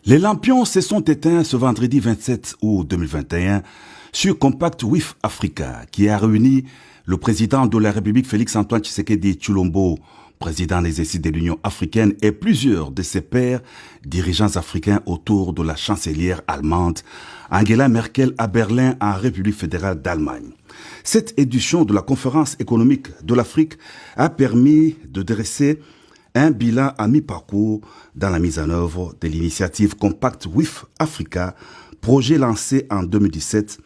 Les lampions se sont éteints ce vendredi 27 août 2021 sur Compact with Africa, qui a réuni le président de la République Félix-Antoine Tshisekedi Tshilombo, président en exercice de l'Union africaine, et plusieurs de ses pairs dirigeants africains autour de la chancelière allemande Angela Merkel à Berlin, en République fédérale d'Allemagne. Cette édition de la conférence économique de l'Afrique a permis de dresser un bilan à mi-parcours dans la mise en œuvre de l'initiative Compact with Africa, projet lancé en 2017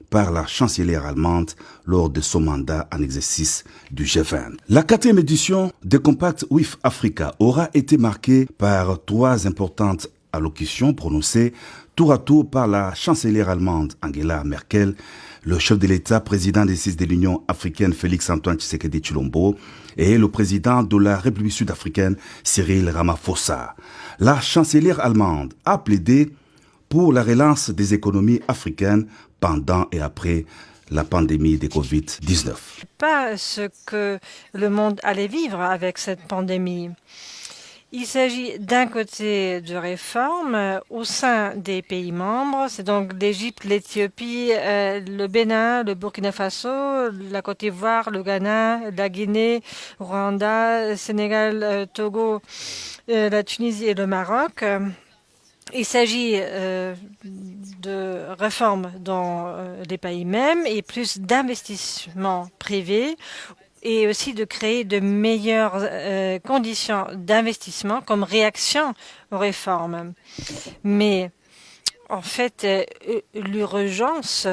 par la chancelière allemande lors de son mandat en exercice du G20. La 4e édition de Compact with Africa aura été marquée par 3 importantes allocutions prononcées tour à tour par la chancelière allemande Angela Merkel, le chef de l'État, président des 6 de l'Union africaine Félix-Antoine Tshisekedi Tshilombo et le président de la République sud-africaine Cyril Ramaphosa. La chancelière allemande a plaidé pour la relance des économies africaines pendant et après la pandémie de Covid-19. Pas ce que le monde allait vivre avec cette pandémie. Il s'agit d'un côté de réformes au sein des pays membres, c'est donc l'Égypte, l'Éthiopie, le Bénin, le Burkina Faso, la Côte d'Ivoire, le Ghana, la Guinée, Rwanda, Sénégal, Togo, la Tunisie et le Maroc. Il s'agit de réformes dans les pays mêmes et plus d'investissements privés, et aussi de créer de meilleures conditions d'investissement comme réaction aux réformes. Mais en fait, l'urgence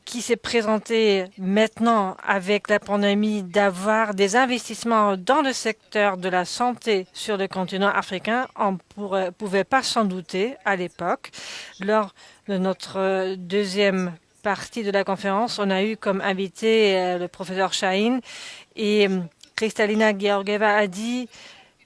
qui s'est présentée maintenant avec la pandémie d'avoir des investissements dans le secteur de la santé sur le continent africain, on ne pouvait pas s'en douter à l'époque. Lors de notre deuxième partie de la conférence, on a eu comme invité le professeur Chahine, et Kristalina Georgieva a dit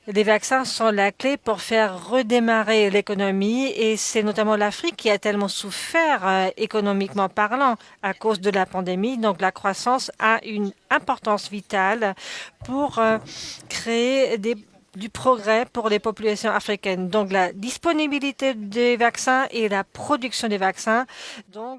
les vaccins sont la clé pour faire redémarrer l'économie, et c'est notamment l'Afrique qui a tellement souffert économiquement parlant à cause de la pandémie. Donc la croissance a une importance vitale pour créer du progrès pour les populations africaines. Donc la disponibilité des vaccins et la production des vaccins ont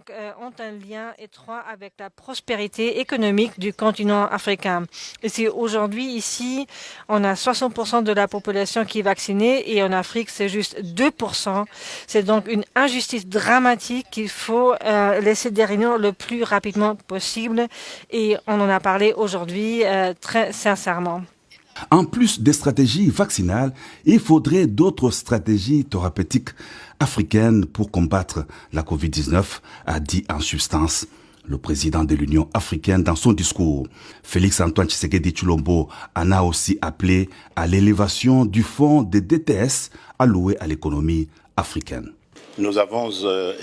un lien étroit avec la prospérité économique du continent africain. Et c'est aujourd'hui ici, on a 60% de la population qui est vaccinée, et en Afrique c'est juste 2%. C'est donc une injustice dramatique qu'il faut laisser derrière nous le plus rapidement possible, et on en a parlé aujourd'hui très sincèrement. En plus des stratégies vaccinales, il faudrait d'autres stratégies thérapeutiques africaines pour combattre la Covid-19, a dit en substance le président de l'Union africaine dans son discours. Félix-Antoine Tshisekedi Tshilombo en a aussi appelé à l'élévation du fonds de DTS alloué à l'économie africaine. Nous avons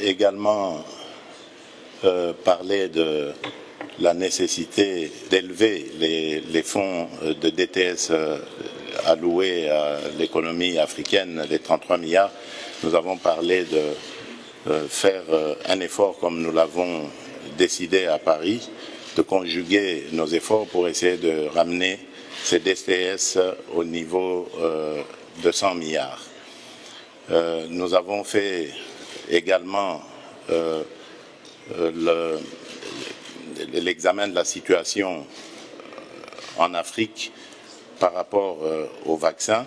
également parlé de la nécessité d'élever les fonds de DTS alloués à l'économie africaine, les 33 milliards. Nous avons parlé de faire un effort comme nous l'avons décidé à Paris, de conjuguer nos efforts pour essayer de ramener ces DTS au niveau de 100 milliards. Nous avons fait également l'examen de la situation en Afrique par rapport au vaccin,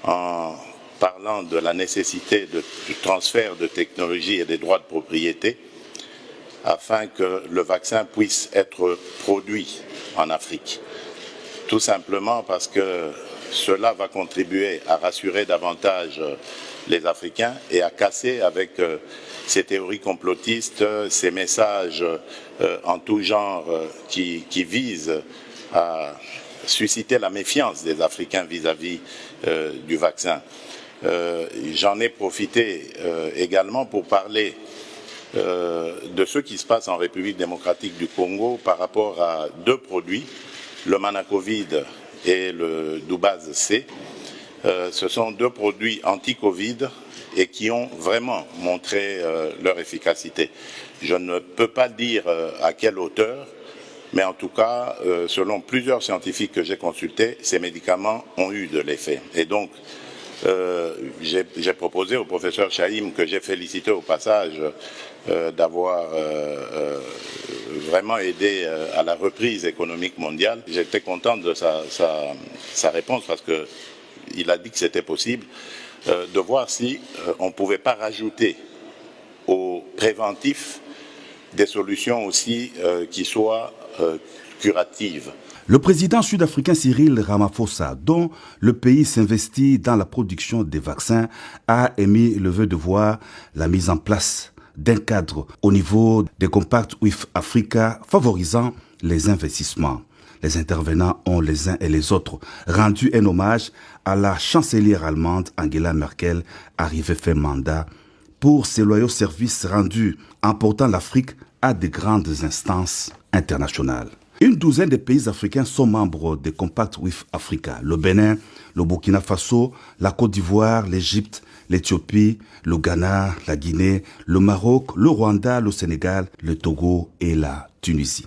en parlant de la nécessité du transfert de technologie et des droits de propriété afin que le vaccin puisse être produit en Afrique. Tout simplement parce que cela va contribuer à rassurer davantage les Africains et à casser avec ces théories complotistes, ces messages en tout genre qui visent à susciter la méfiance des Africains vis-à-vis du vaccin. J'en ai profité également pour parler de ce qui se passe en République démocratique du Congo par rapport à 2 produits, le Manacovid et le Doubaz C. Ce sont 2 produits anti-Covid et qui ont vraiment montré leur efficacité. Je ne peux pas dire à quelle hauteur, mais en tout cas, selon plusieurs scientifiques que j'ai consultés, ces médicaments ont eu de l'effet. Et donc, j'ai proposé au professeur Chahim, que j'ai félicité au passage d'avoir vraiment aidé à la reprise économique mondiale. J'étais content de sa réponse parce qu'il a dit que c'était possible, de voir si on ne pouvait pas rajouter au préventif des solutions aussi qui soient curatives. Le président sud-africain Cyril Ramaphosa, dont le pays s'investit dans la production des vaccins, a émis le vœu de voir la mise en place d'un cadre au niveau des Compact with Africa favorisant les investissements. Les intervenants ont les uns et les autres rendu un hommage à la chancelière allemande Angela Merkel, arrivée fin mandat, pour ses loyaux services rendus en portant l'Afrique à de grandes instances internationales. Une douzaine de pays africains sont membres des Compact with Africa. Le Bénin, le Burkina Faso, la Côte d'Ivoire, l'Égypte, l'Éthiopie, le Ghana, la Guinée, le Maroc, le Rwanda, le Sénégal, le Togo et la Tunisie.